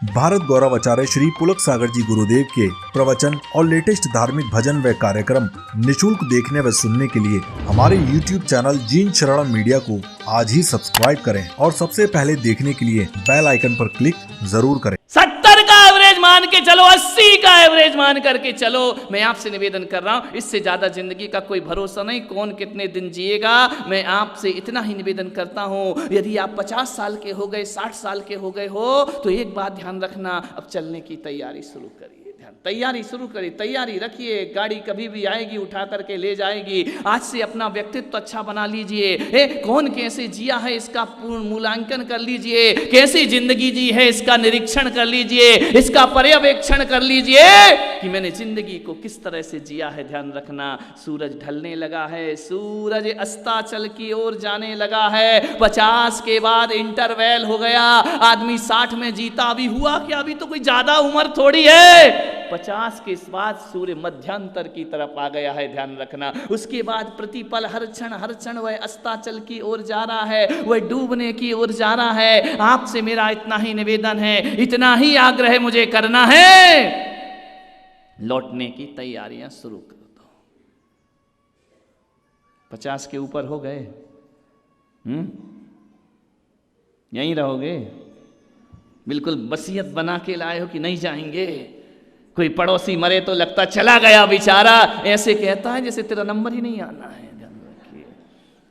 भारत गौरव आचार्य श्री पुलक सागर जी गुरुदेव के प्रवचन और लेटेस्ट धार्मिक भजन व कार्यक्रम निशुल्क देखने व सुनने के लिए हमारे YouTube चैनल जीन शरणम मीडिया को आज ही सब्सक्राइब करें और सबसे पहले देखने के लिए बेल आइकन पर क्लिक जरूर करें। 70 का एवरेज मान के चलो, 80 का एवरेज मान करके चलो। मैं आपसे निवेदन कर रहा हूं, इससे ज्यादा जिंदगी का कोई भरोसा नहीं, कौन कितने दिन जिएगा। मैं आपसे इतना ही निवेदन करता हूं, यदि आप 50 साल के हो गए, 60 साल के हो गए हो, तो एक बात ध्यान रखना, अब चलने की तैयारी शुरू करिए। तैयारी शुरू करिए, तैयारी रखिए। गाड़ी कभी भी आएगी, उठा करके ले जाएगी। आज से अपना व्यक्तित्व अच्छा बना लीजिए। कौन कैसे जिया है इसका पूर्ण मूल्यांकन कर लीजिए, कैसी जिंदगी जी है इसका निरीक्षण कर लीजिए, इसका पर्यवेक्षण कर लीजिए कि मैंने जिंदगी को किस तरह से जिया है। ध्यान रखना, सूरज ढलने लगा है, सूरज अस्ताचल की ओर जाने लगा है। 50 के बाद इंटरवल हो गया, आदमी 60 में जीता। अभी हुआ क्या, अभी तो कोई ज्यादा उम्र थोड़ी है। 50 के बाद सूर्य मध्यांतर की तरफ आ गया है। ध्यान रखना, उसके बाद प्रतिपल हर क्षण वह अस्ताचल की ओर जा रहा है, वह डूबने की ओर जा रहा है। आपसे मेरा इतना ही निवेदन है, इतना ही आग्रह मुझे करना है, लौटने की तैयारियां शुरू कर दो। 50 के ऊपर हो गए, यहीं रहोगे? बिल्कुल वसीयत बना के लाए हो कि नहीं जाएंगे? कोई पड़ोसी मरे तो लगता चला गया बेचारा, ऐसे कहता है जैसे तेरा नंबर ही नहीं आना है। ध्यान रखिए,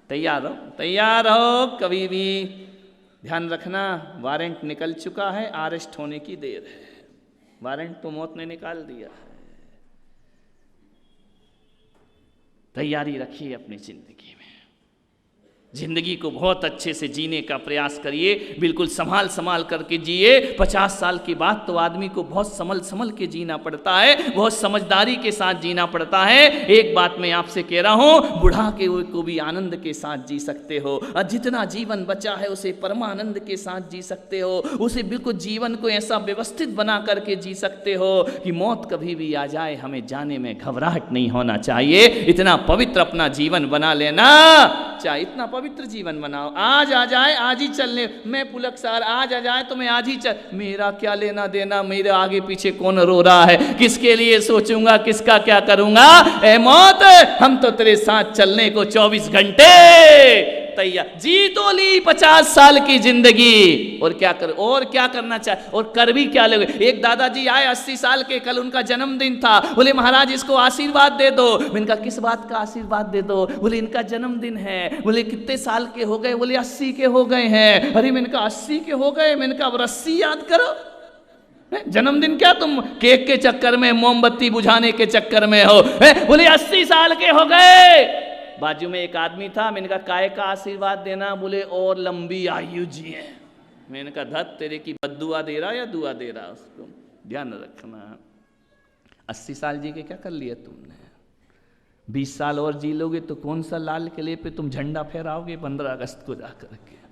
तैयार रहो, तैयार रहो। कभी भी ध्यान रखना, वारंट निकल चुका है, अरेस्ट होने की देर है। वारंट तो मौत ने निकाल दिया है। तैयारी रखिए अपनी जिंदगी में, जिंदगी को बहुत अच्छे से जीने का प्रयास करिए, बिल्कुल संभाल संभाल करके जिए। 50 साल के बाद तो आदमी को बहुत संभल के जीना पड़ता है, बहुत समझदारी के साथ जीना पड़ता है। एक बात मैं आपसे कह रहा हूं, बुढ़ा के को भी आनंद के साथ जी सकते हो, और जितना जीवन बचा है उसे परमानंद के साथ जी सकते हो, उसे बिल्कुल जीवन को ऐसा व्यवस्थित बना करके जी सकते हो कि मौत कभी भी आ जाए, हमें जाने में घबराहट नहीं होना चाहिए। इतना पवित्र अपना जीवन बना लेना चाहिए, इतना पवित्र जीवन बनाओ। आज आ जाए आज ही चलने, मैं पुलक सार आज आ जाए तो मैं आज ही चल, मेरा क्या लेना देना, मेरे आगे पीछे कौन रो रहा है, किसके लिए सोचूंगा, किसका क्या करूंगा। ए मौत, हम तो तेरे साथ चलने को 24 घंटे तैयार। जी तो ली 50 साल की जिंदगी, और क्या कर, और क्या करना चाहे, और कर भी क्या लोगे। एक दादाजी आए 80 साल के, कल उनका जन्मदिन था। बोले महाराज इसको आशीर्वाद दे दो। मैंने कहा किस बात का आशीर्वाद दे दो? बोले इनका जन्मदिन है। बोले कितने साल के हो गए? बोले 80 के हो गए हैं। अरे मैंने कहा 80 के हो गए? मैंने कहा अब 80 याद करो। जन्मदिन क्या तुम केक के चक्कर में, मोमबत्ती बुझाने के चक्कर में हो? बोले 80 साल के हो गए। बाजू में एक आदमी था, मैंने कहा काय का आशीर्वाद देना? बोले और लंबी आयु जिए। मैंने कहा धत तेरे की बद्दुआ दे रहा या दुआ दे रहा उसको? ध्यान रखना, 80 साल जी के क्या कर लिया तुमने? 20 साल और जी लोगे तो कौन सा लाल किले पे तुम झंडा फहराओगे 15 अगस्त को जाकर के?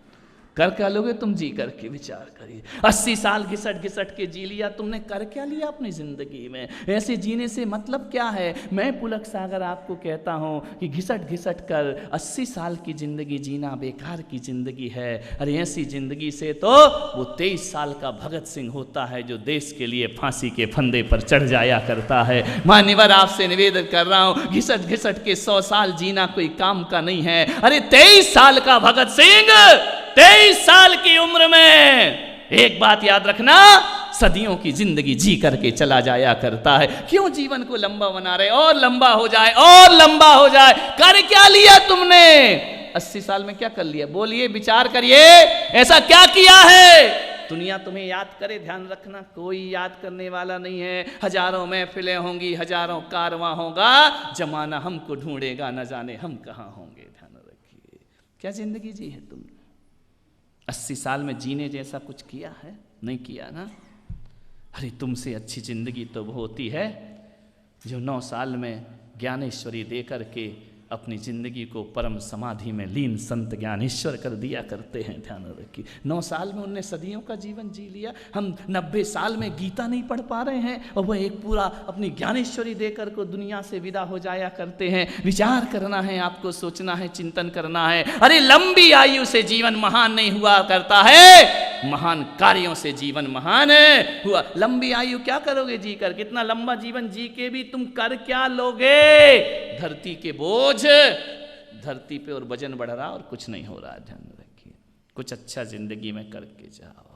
कर क्या लोगे तुम? जी करके विचार करिए। 80 साल घिसट घिसट के जी लिया तुमने, कर क्या लिया अपनी जिंदगी में? ऐसे जीने से मतलब क्या है? मैं पुलक सागर आपको कहता हूं कि घिसट घिसट कर 80 साल की जिंदगी जीना बेकार की जिंदगी है। अरे ऐसी जिंदगी से तो वो 23 साल का भगत सिंह होता है जो देश के लिए फांसी के फंदे पर चढ़ जाया करता है। मान्यवर आपसे निवेदन कर रहा हूं, घिसट घिसट के 100 साल जीना कोई काम का नहीं है। अरे 23 साल का भगत सिंह 23 साल की उम्र में, एक बात याद रखना, सदियों की जिंदगी जी करके चला जाया करता है। क्यों जीवन को लंबा बना रहे? और लंबा हो जाए, और लंबा हो जाए। कर क्या लिया तुमने? 80 साल में क्या कर लिया? बोलिए, विचार करिए, ऐसा क्या किया है? दुनिया तुम्हें याद करे, ध्यान रखना, कोई याद करने वाला नहीं है। हजारों महफिलें होंगी, हजारों कारवां होगा, जमाना हमको ढूंढेगा, न जाने हम कहां होंगे। ध्यान रखिए, क्या जिंदगी जी है तुमने? 80 साल में जीने जैसा कुछ किया है? नहीं किया ना। अरे तुमसे अच्छी जिंदगी तो वो होती है जो 9 साल में ज्ञानेश्वरी दे करके अपनी जिंदगी को परम समाधि में लीन संत ज्ञानेश्वर कर दिया करते हैं। ध्यान रखिए, 9 साल में उनने सदियों का जीवन जी लिया। हम 90 साल में गीता नहीं पढ़ पा रहे हैं और वह एक पूरा अपनी ज्ञानेश्वरी देकर को दुनिया से विदा हो जाया करते हैं। विचार करना है, आपको सोचना है, चिंतन करना है। अरे लंबी आयु से जीवन महान नहीं हुआ करता है, महान कार्यों से जीवन महान हुआ। लंबी आयु क्या करोगे जी कर, कितना लंबा जीवन जी के भी तुम कर क्या लोगे? धरती के बोझ, धरती पे और वजन बढ़ रहा और कुछ नहीं हो रहा। ध्यान रखिए, कुछ अच्छा जिंदगी में करके जाओ।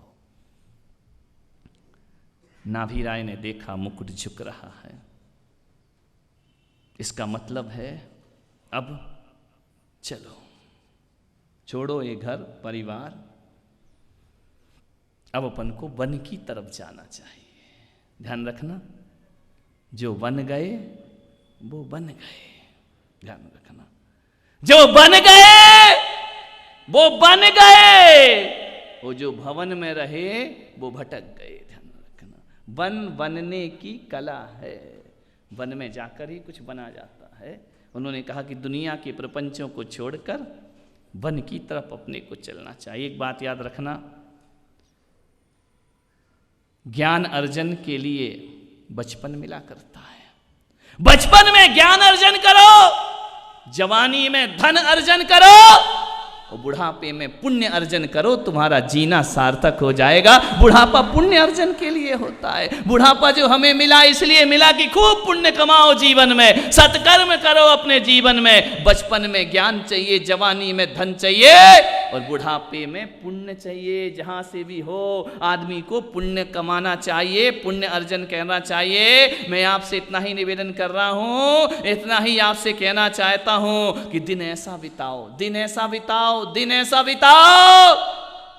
नाभि राय ने देखा मुकुट झुक रहा है, इसका मतलब है अब चलो, छोड़ो ये घर परिवार, अब अपन को वन की तरफ जाना चाहिए। ध्यान रखना, जो वन गए वो बन गए। ध्यान रखना, जो बन गए वो बन गए, वो जो भवन में रहे वो भटक गए। ध्यान रखना, वन बनने की कला है, वन में जाकर ही कुछ बना जाता है। उन्होंने कहा कि दुनिया के प्रपंचों को छोड़कर वन की तरफ अपने को चलना चाहिए। एक बात याद रखना, ज्ञान अर्जन के लिए बचपन मिला करता है। बचपन में ज्ञान अर्जन करो, जवानी में धन अर्जन करो और बुढ़ापे में पुण्य अर्जन करो, तुम्हारा जीना सार्थक हो जाएगा। बुढ़ापा पुण्य अर्जन के लिए होता है। बुढ़ापा जो हमें मिला इसलिए मिला कि खूब पुण्य कमाओ जीवन में, सत्कर्म करो अपने जीवन में। बचपन में ज्ञान चाहिए, जवानी में धन चाहिए और बुढ़ापे में पुण्य चाहिए। जहां से भी हो आदमी को पुण्य कमाना चाहिए, पुण्य अर्जन करना चाहिए। मैं आपसे इतना ही निवेदन कर रहा हूं, इतना ही आपसे कहना चाहता हूं कि दिन ऐसा बिताओ, दिन ऐसा बिताओ, दिन ऐसा बिताओ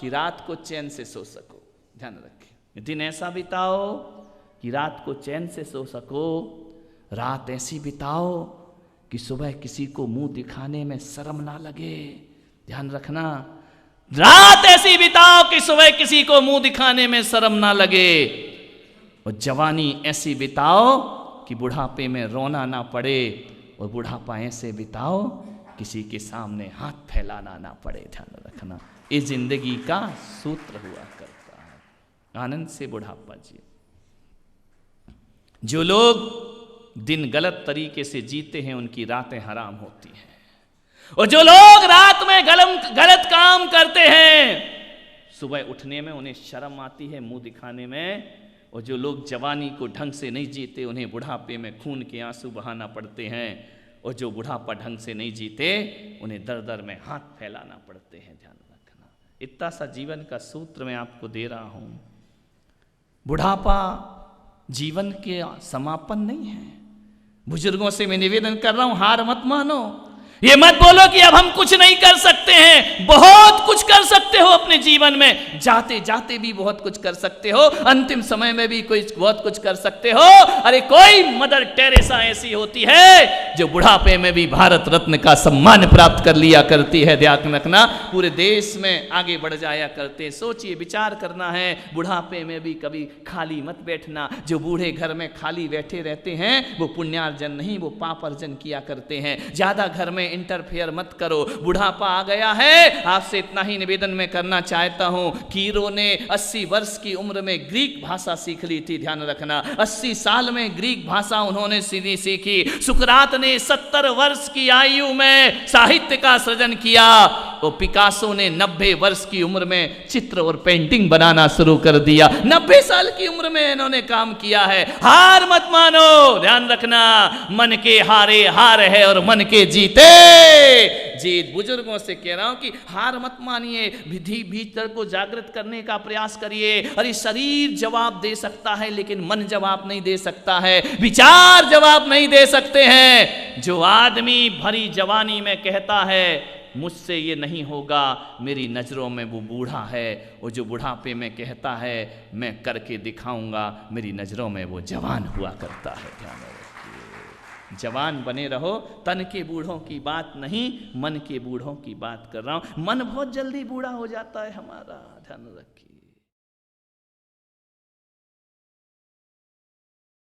कि रात को चैन से सो सको। ध्यान रखें, दिन ऐसा बिताओ कि रात को चैन से सो सको। रात ऐसी बिताओ कि सुबह किसी को मुंह दिखाने में शर्म ना लगे। ध्यान रखना, रात ऐसी बिताओ कि सुबह किसी को मुंह दिखाने में शर्म ना लगे। और जवानी ऐसी बिताओ कि बुढ़ापे में रोना ना पड़े, और बुढ़ापा ऐसे बिताओ किसी के सामने हाथ फैलाना ना पड़े। ध्यान रखना, ये जिंदगी का सूत्र हुआ करता है। आनंद से बुढ़ापा जी। जो लोग दिन गलत तरीके से जीते हैं उनकी रातें हराम होती हैं, और जो लोग रात में गलत काम करते हैं सुबह उठने में उन्हें शर्म आती है मुंह दिखाने में। और जो लोग जवानी को ढंग से नहीं जीते उन्हें बुढ़ापे में खून के आंसू बहाना पड़ते हैं। और जो बुढ़ापा ढंग से नहीं जीते उन्हें दर दर में हाथ फैलाना पड़ते हैं। ध्यान रखना, इतना सा जीवन का सूत्र मैं आपको दे रहा हूं। बुढ़ापा जीवन के समापन नहीं है। बुजुर्गों से मैं निवेदन कर रहा हूं, हार मत मानो। ये मत बोलो कि अब हम कुछ नहीं कर सकते हैं। बहुत कुछ कर सकते हो अपने जीवन में, जाते जाते भी बहुत कुछ कर सकते हो, अंतिम समय में भी कोई बहुत कुछ कर सकते हो। अरे कोई मदर टेरेसा ऐसी होती है जो बुढ़ापे में भी भारत रत्न का सम्मान प्राप्त कर लिया करती है। ध्यान रखना, पूरे देश में आगे बढ़ जाया करते। सोचिए, विचार करना है, बुढ़ापे में भी कभी खाली मत बैठना। जो बूढ़े घर में खाली बैठे रहते हैं वो पुण्यार्जन नहीं, वो पाप अर्जन किया करते हैं। ज्यादा घर में इंटरफेयर मत करो। बुढ़ापा आ गया है, आपसे इतना ही निवेदन मैं करना चाहता हूं। कीरो ने 80 वर्ष की उम्र में ग्रीक भाषा सीख ली थी। ध्यान रखना, 80 साल में ग्रीक भाषा उन्होंने सीखी। सुकरात ने 70 वर्ष की आयु में साहित्य का सृजन किया। और पिकासो ने 90 वर्ष की उम्र में चित्र और पेंटिंग बनाना शुरू कर दिया। 90 साल की उम्र में इन्होंने काम किया है। हार मत मानो। ध्यान रखना, मन के हारे हार है और मन के जीते जीत। बुजुर्गों से कह रहा हूं कि हार मत मानिए, विधि भीतर को जागृत करने का प्रयास करिए। अरे शरीर जवाब दे सकता है लेकिन मन जवाब नहीं दे सकता है, विचार जवाब नहीं दे सकते हैं। जो आदमी भरी जवानी में कहता है मुझसे ये नहीं होगा, मेरी नज़रों में वो बूढ़ा है। और जो बुढ़ापे में कहता है मैं करके दिखाऊंगा, मेरी नज़रों में वो जवान हुआ करता है। ध्यान रखिए, जवान बने रहो। तन के बूढ़ों की बात नहीं, मन के बूढ़ों की बात कर रहा हूं। मन बहुत जल्दी बूढ़ा हो जाता है हमारा। ध्यान रखिए।